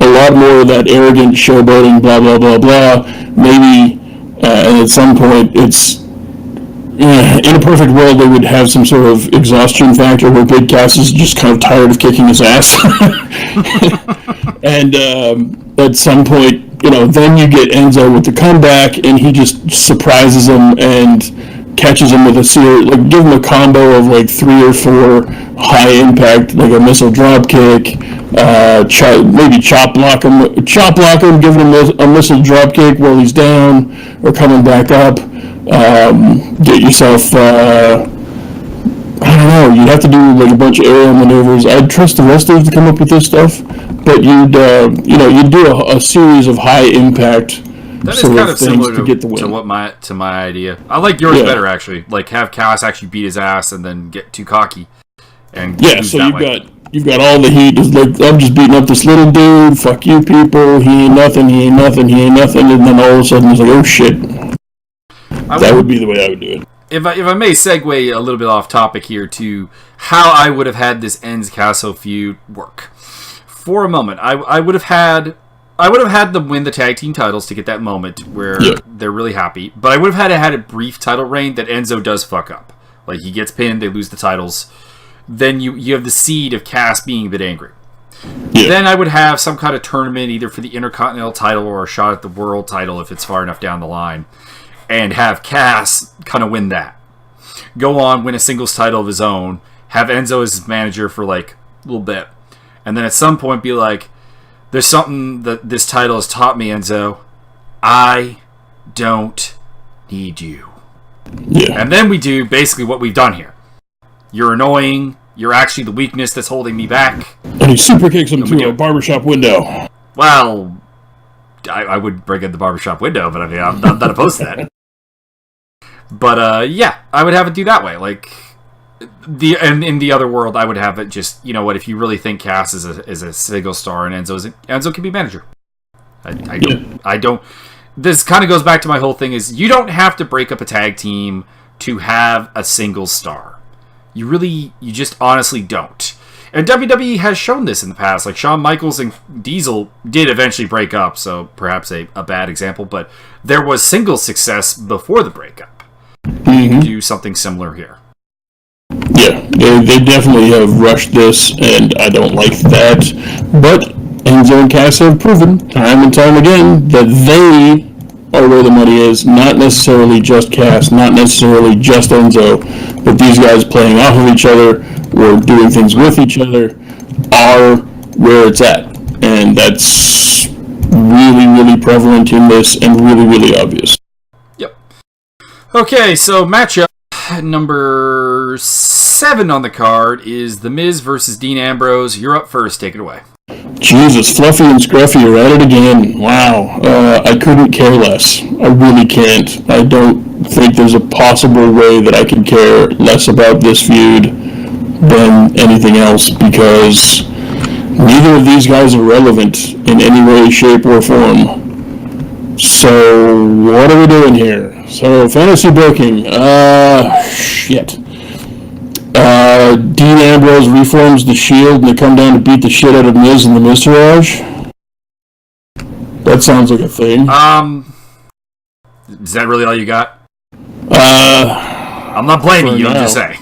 a lot more of that arrogant showboating, blah blah blah blah. Maybe, and at some point, it's in a perfect world they would have some sort of exhaustion factor where Big Cass is just kind of tired of kicking his ass, and at some point, then you get Enzo with the comeback, and he just surprises him and catches him with give him a combo of like 3 or 4 high impact, like a missile drop kick, maybe chop block him, giving him a missile drop kick while he's down or coming back up. Get yourself, I don't know, you'd have to do like a bunch of aerial maneuvers. I'd trust the wrestlers to come up with this stuff, but you'd do a series of high impact sort of things to get the win. To my idea. I like yours better, actually. Like, have Cass actually beat his ass and then get too cocky. And so you've got all the heat. It's like, I'm just beating up this little dude, fuck you people, he ain't nothing, and then all of a sudden it's like, oh shit. That would be the way I would do it. If I may segue a little bit off topic here to how I would have had this Enzo Casso feud work. For a moment, I would have had them win the tag team titles to get that moment where they're really happy, but I would have had a brief title reign that Enzo does fuck up. Like, he gets pinned, they lose the titles. Then you have the seed of Cass being a bit angry. Yeah. Then I would have some kind of tournament, either for the Intercontinental title or a shot at the World title if it's far enough down the line, and have Cass kind of win that. Go on, win a singles title of his own, have Enzo as his manager for like a little bit, and then at some point be like, there's something that this title has taught me, Enzo. I don't need you. Yeah. And then we do basically what we've done here. You're annoying. You're actually the weakness that's holding me back. And he super kicks him through a barbershop window. Well, I would break in the barbershop window, but I mean, I'm not opposed to that. But yeah, I would have it do that way. Like and in the other world, I would have it just, you know what? If you really think Cass is a single star and Enzo can be manager. I don't. This kind of goes back to my whole thing: is you don't have to break up a tag team to have a single star. You just honestly don't. And WWE has shown this in the past. Like Shawn Michaels and Diesel did eventually break up, so perhaps a bad example, but there was single success before the breakup. Mm-hmm. Do something similar here. Yeah, they definitely have rushed this, and I don't like that. But Enzo and Cass have proven time and time again that they are where the money is, not necessarily just Cass, not necessarily just Enzo, but these guys playing off of each other or doing things with each other are where it's at. And that's really, really prevalent in this and really, really obvious. Yep. Okay, so matchup number 7 on the card is The Miz versus Dean Ambrose. You're up first. Take it away. Jesus, Fluffy and Scruffy are at it again. Wow. I couldn't care less. I really can't. I don't think there's a possible way that I could care less about this feud than anything else, because neither of these guys are relevant in any way, shape, or form. So, what are we doing here? So, fantasy booking. Shit. Dean Ambrose reforms the Shield and they come down to beat the shit out of Miz and the Miztourage? That sounds like a thing. Is that really all you got? I'm not blaming you, I'm just saying.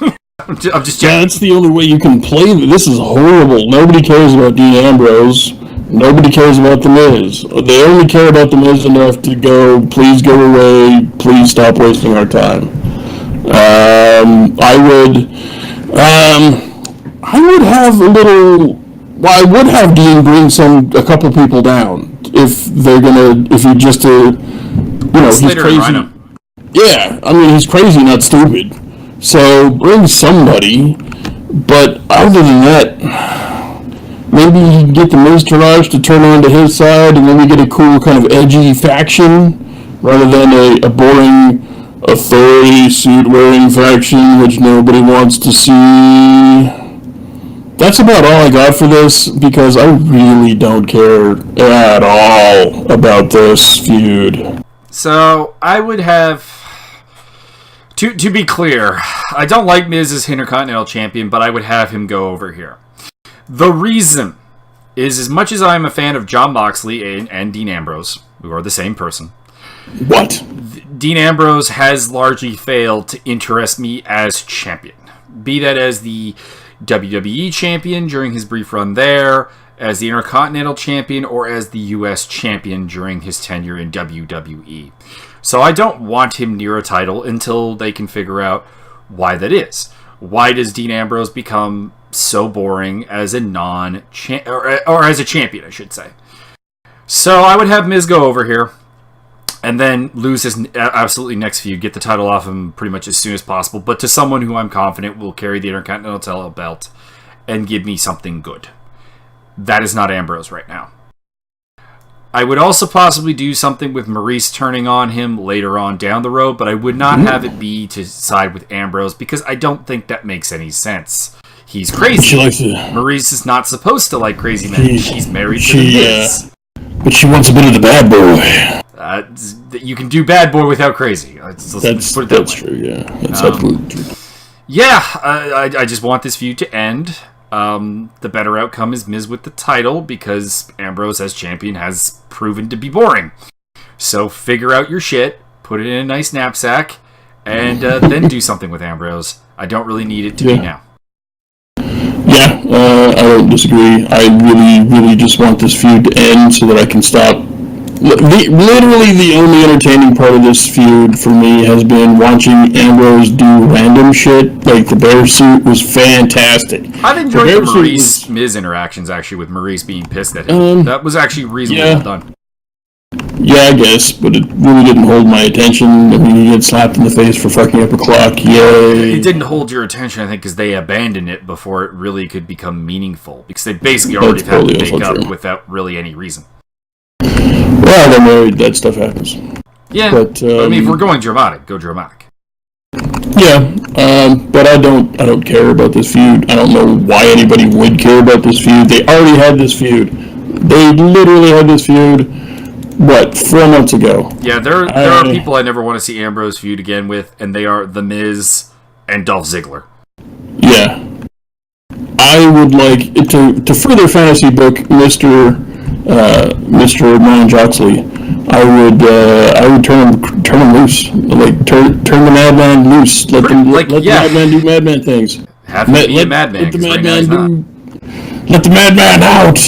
I'm just checking. Yeah, that's the only way you can play this. Is horrible. Nobody cares about Dean Ambrose. Nobody cares about the Miz. They only care about the Miz enough to go, please go away, please stop wasting our time. I would have a little. Well, I would have Dean bring a couple people down if he just he's crazy. Yeah, I mean he's crazy, not stupid. So bring somebody, but other than that, maybe he can get the Miztourage to turn on to his side, and then we get a cool kind of edgy faction rather than a boring authority suit-wearing faction which nobody wants to see. That's about all I got for this, because I really don't care at all about this feud. So, I would have... To be clear, I don't like Miz as Intercontinental Champion, but I would have him go over here. The reason is, as much as I'm a fan of Jon Moxley and Dean Ambrose, who are the same person... What? Dean Ambrose has largely failed to interest me as champion. Be that as the WWE champion during his brief run there, as the Intercontinental champion, or as the US champion during his tenure in WWE. So I don't want him near a title until they can figure out why that is. Why does Dean Ambrose become so boring as a or as a champion, I should say. So I would have Miz go over here, and then lose his absolutely next feud, get the title off him pretty much as soon as possible, but to someone who I'm confident will carry the Intercontinental title belt and give me something good. That is not Ambrose right now. I would also possibly do something with Maurice turning on him later on down the road, but I would not have it be to side with Ambrose, because I don't think that makes any sense. He's crazy. Maurice is not supposed to like crazy men. She's married to the Miz. But she wants a bit of the bad boy. You can do bad boy without crazy. Let's put it that way. That's true, yeah. That's absolutely true. Yeah, I just want this feud to end. The better outcome is Miz with the title, because Ambrose as champion has proven to be boring. So figure out your shit, put it in a nice knapsack, and then do something with Ambrose. I don't really need it to be now. Yeah, I don't disagree. I really, really just want this feud to end so that I can stop. Literally the only entertaining part of this feud for me has been watching Ambrose do random shit. Like, the bear suit was fantastic. I've enjoyed the Maurice-Miz interactions, actually, with Maurice being pissed at him. That was actually reasonably well done. Yeah, I guess, but it really didn't hold my attention. I mean, he get slapped in the face for fucking up a clock. Yay! It didn't hold your attention, I think, because they abandoned it before it really could become meaningful. Because they basically already had to make up without really any reason. Well, then that stuff happens. Yeah, but I mean, if we're going dramatic, go dramatic. Yeah, but I don't care about this feud. I don't know why anybody would care about this feud. They already had this feud. They literally had this feud. What, 4 months ago? Yeah, there are people I never want to see Ambrose feud again with, and they are The Miz and Dolph Ziggler. Yeah. I would like to further fantasy book Mr. Ryan Joxley. I would turn him loose. Like turn the madman loose. Let the madman do madman things. Have him be a madman. Let the madman let the madman out.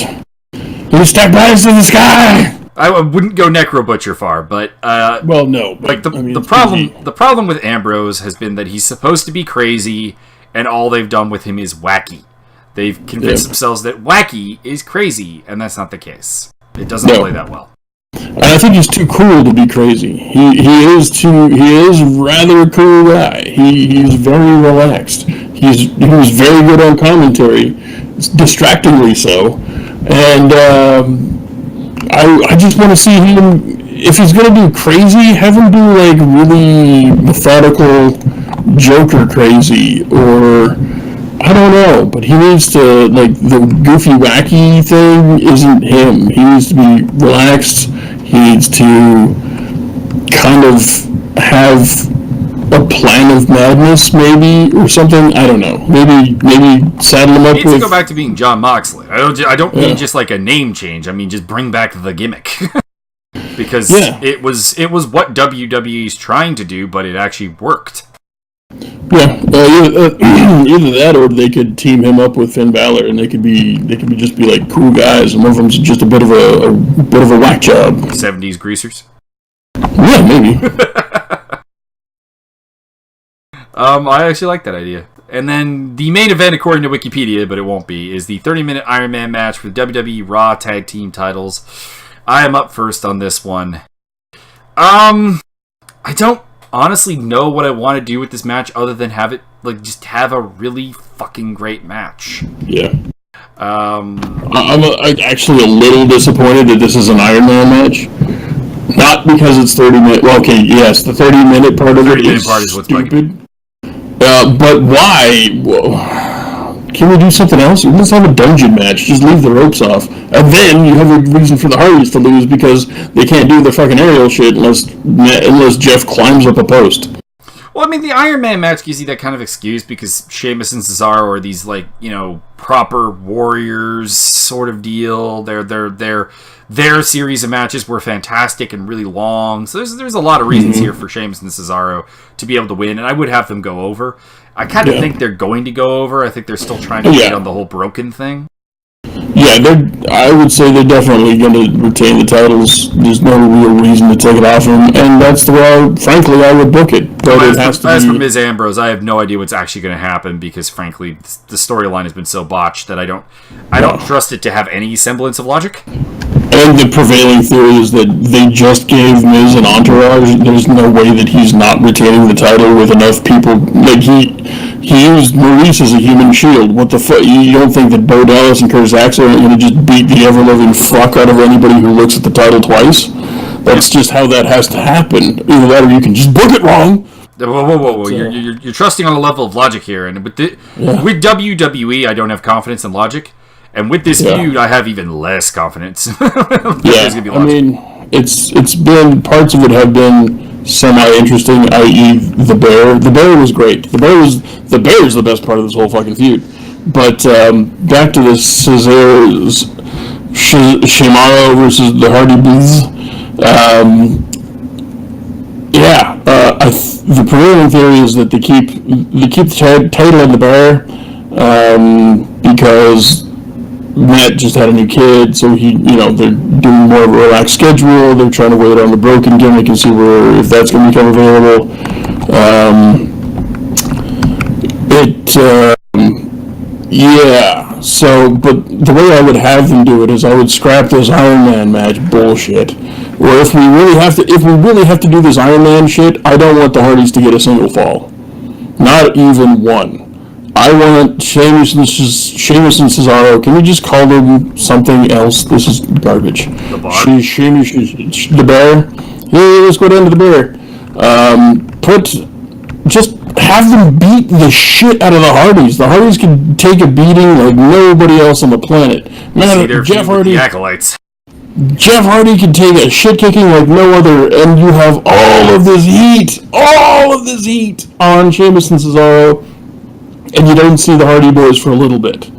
He step rise to the sky. I wouldn't go Necro Butcher far, but well, no. But, like the problem with Ambrose has been that he's supposed to be crazy, and all they've done with him is wacky. They've convinced themselves that wacky is crazy, and that's not the case. It doesn't play that well. And I think he's too cool to be crazy. He is rather a cool guy. He's very relaxed. He was very good on commentary, distractingly so, and. I just want to see him, if he's going to do crazy, have him do like really methodical Joker crazy, or I don't know, but he needs to, like, the goofy wacky thing isn't him. He needs to be relaxed. He needs to kind of have a plan of madness, maybe, or something. I don't know. Maybe saddle him up with. He needs to go back to being John Moxley. I don't mean just like a name change. I mean just bring back the gimmick, because it was what WWE's trying to do, but it actually worked. Yeah, either that, or they could team him up with Finn Balor, and they could just be like cool guys, and one of them's just a bit of a whack job. 70s greasers. Yeah, maybe. I actually like that idea. And then the main event, according to Wikipedia, but it won't be, is the 30-minute Iron Man match for the WWE Raw Tag Team titles. I am up first on this one. I don't honestly know what I want to do with this match other than have it, like, just have a really fucking great match. Yeah. I'm actually a little disappointed that this is an Iron Man match. Not because it's 30 minutes. Well, okay, yes, the 30-minute part of it is what's stupid. But why? Can we do something else? Let's have a dungeon match. Just leave the ropes off. And then you have a reason for the Hardys to lose because they can't do their fucking aerial shit unless Jeff climbs up a post. Well, I mean, the Iron Man match gives you that kind of excuse because Sheamus and Cesaro are these, like, you know, proper warriors sort of deal. Their series of matches were fantastic and really long. So there's a lot of reasons here for Sheamus and Cesaro to be able to win, and I would have them go over. I kind of think they're going to go over. I think they're still trying to wait on the whole broken thing. Yeah, I would say they're definitely going to retain the titles. There's no real reason to take it off them, and that's the way, frankly, I would book it. But as for Miz Ambrose, I have no idea what's actually going to happen because, frankly, the storyline has been so botched that I don't trust it to have any semblance of logic. And the prevailing theory is that they just gave Miz an entourage. There's no way that he's not retaining the title with enough people. Like, he used Maurice as a human shield. What the fuck? You don't think that Bo Dallas and Curtis Axel are going to just beat the ever-living fuck out of anybody who looks at the title twice? That's just how that has to happen. Either that or you can just book it wrong. Whoa. You're trusting on a level of logic here. And with WWE, I don't have confidence in logic. And with this feud, I have even less confidence. I mean, it's been, parts of it have been semi-interesting, i.e. the Bear. The Bear was great. The Bear is the best part of this whole fucking feud. But back to the Shimaro versus the Hardy Boys. The prevailing theory is that they keep the title on the Bear because Matt just had a new kid, so they're doing more of a relaxed schedule. They're trying to wait on the broken gimmick and see if that's going to become available. Yeah. So, but the way I would have them do it is I would scrap this Iron Man match bullshit. Or if we really have to do this Iron Man shit, I don't want the Hardys to get a single fall. Not even one. I want Sheamus and Cesaro. Can we just call them something else? This is garbage. The bar. Sheamus, the bear. Hey, let's go down to the bear. Just have them beat the shit out of the Hardys. The Hardys can take a beating like nobody else on the planet. Man, Jeff Hardy. The acolytes. Jeff Hardy can take a shit kicking like no other, and you have all of this heat on Sheamus and Cesaro, and you don't see the Hardy Boys for a little bit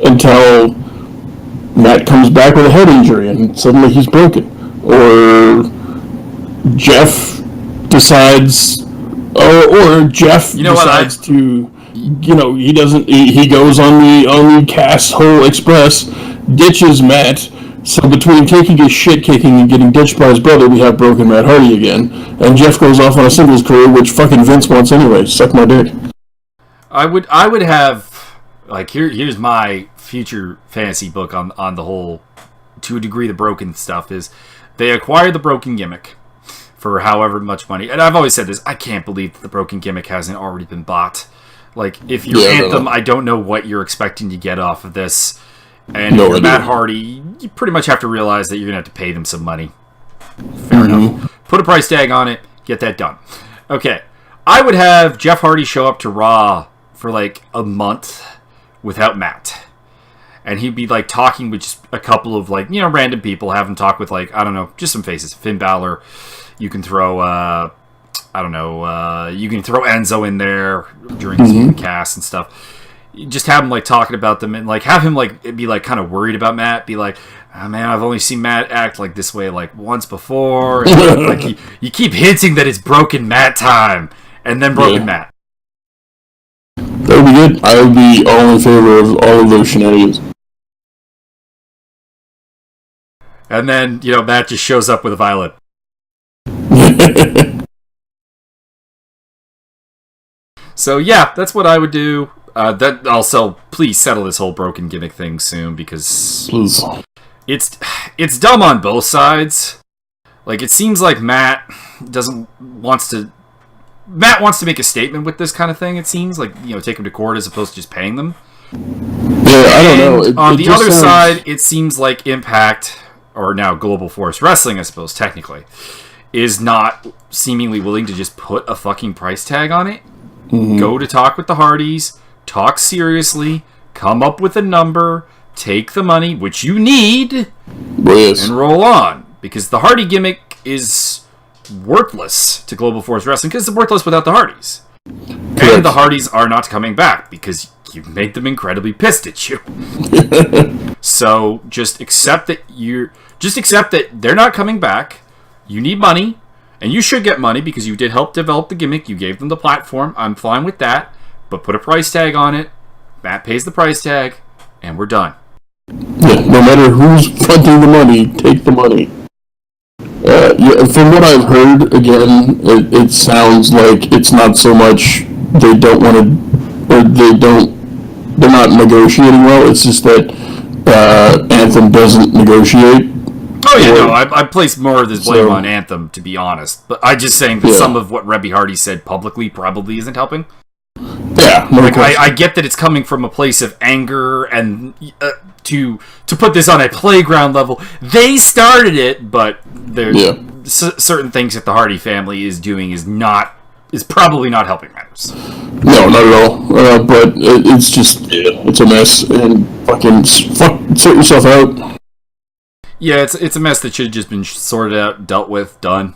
until Matt comes back with a head injury and suddenly he's broken, or Jeff decides, or Jeff decides to, he goes on the Cass Hole Express, ditches Matt. So between taking a shit kicking and getting ditched by his brother, we have broken Matt Hardy again, and Jeff goes off on a singles career, which fucking Vince wants anyway. Suck my dick. I would have, like, here's my future fantasy book on the whole, to a degree, the broken stuff is they acquire the broken gimmick for however much money, and I've always said this, I can't believe that the broken gimmick hasn't already been bought. Like, if you're Anthem, I don't know what you're expecting to get off of this. And if you're Matt Hardy, you pretty much have to realize that you're going to have to pay them some money. Fair enough. Put a price tag on it, get that done. Okay, I would have Jeff Hardy show up to Raw for like a month without Matt. And he'd be like talking with just a couple of like, random people, have him talk with like, I don't know, just some faces. Finn Balor, you can throw, you can throw Enzo in there during the cast and stuff. Just have him like talking about them and like have him like be like kind of worried about Matt. Be like, oh, man, I've only seen Matt act like this way like once before. And, like you keep hinting that it's broken Matt time, and then broken Matt. That would be good. I would be all in favor of all of those shenanigans. And then Matt just shows up with a violet. So yeah, that's what I would do. That also, please settle this whole broken gimmick thing soon, because it's dumb on both sides. Like, it seems like Matt wants to make a statement with this kind of thing. It seems like take him to court as opposed to just paying them. Yeah, I don't know. On the other side, it seems like Impact, or now Global Force Wrestling, I suppose technically, is not seemingly willing to just put a fucking price tag on it. Go to talk with the Hardys. Talk seriously, come up with a number, take the money, which you need, and roll on. Because the Hardy gimmick is worthless to Global Force Wrestling, because it's worthless without the Hardys. Correct. And the Hardys are not coming back, because you've made them incredibly pissed at you. So just accept that they're not coming back, you need money, and you should get money, because you did help develop the gimmick, you gave them the platform, I'm fine with that. But put a price tag on it, Matt pays the price tag, and we're done. Yeah, no matter who's fronting the money, take the money. From what I've heard, again, it sounds like it's not so much they don't want to, or they're not negotiating well, it's just that Anthem doesn't negotiate. Oh yeah, I place more of this blame on Anthem, to be honest. But I'm just saying that some of what Rebby Hardy said publicly probably isn't helping. Yeah, no, I get that it's coming from a place of anger, and to put this on a playground level, they started it, but there's certain things that the Hardy family is doing is probably not helping matters. No, not at all. But it's just it's a mess, and fucking sort yourself out. Yeah, it's a mess that should have just been sorted out, dealt with, done.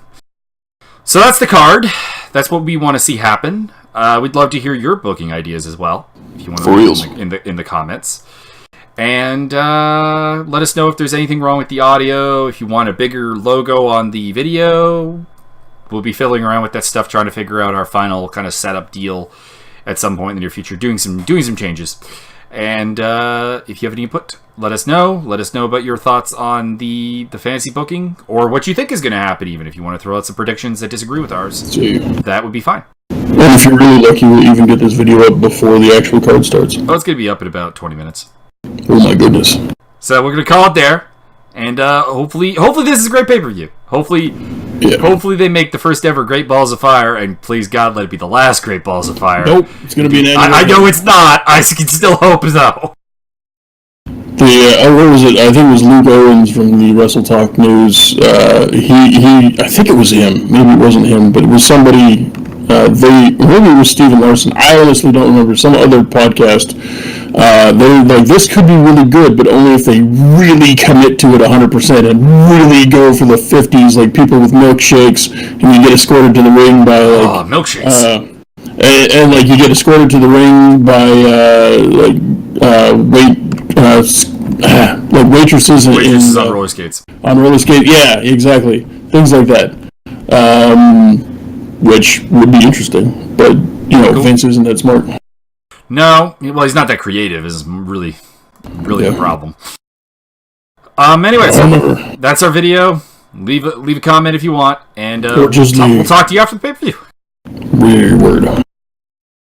So that's the card. That's what we want to see happen. We'd love to hear your booking ideas as well, if you want to leave in the comments. And let us know if there's anything wrong with the audio. If you want a bigger logo on the video, we'll be fiddling around with that stuff, trying to figure out our final kind of setup deal at some point in the near future, doing some changes. And if you have any input, let us know. Let us know about your thoughts on the fantasy booking, or what you think is going to happen, even if you want to throw out some predictions that disagree with ours. That would be fine. And if you're really lucky, we'll even get this video up before the actual card starts. Oh, it's going to be up in about 20 minutes. Oh my goodness. So we're going to call it there. And hopefully this is a great pay-per-view. Hopefully they make the first ever Great Balls of Fire, and please God, let it be the last Great Balls of Fire. Nope, it's going to be an annual. I know it's not. I can still hope though. What was it? I think it was Luke Owens from the Wrestle Talk News. I think it was him. Maybe it wasn't him, but it was somebody. Maybe it was Steven Larson. I honestly don't remember. Some other podcast. They're like, this could be really good, but only if they really commit to it 100% and really go for the 50s, like people with milkshakes, and you get escorted to the ring by like milkshakes. And like you get escorted to the ring by like waitresses on roller skates. On roller skates, yeah, exactly. Things like that, which would be interesting. But cool. Vince isn't that smart. No, well, he's not that creative. Is really the problem. Anyway, so that's our video. Leave a comment if you want, and we'll talk to you after the pay-per-view. Weird word.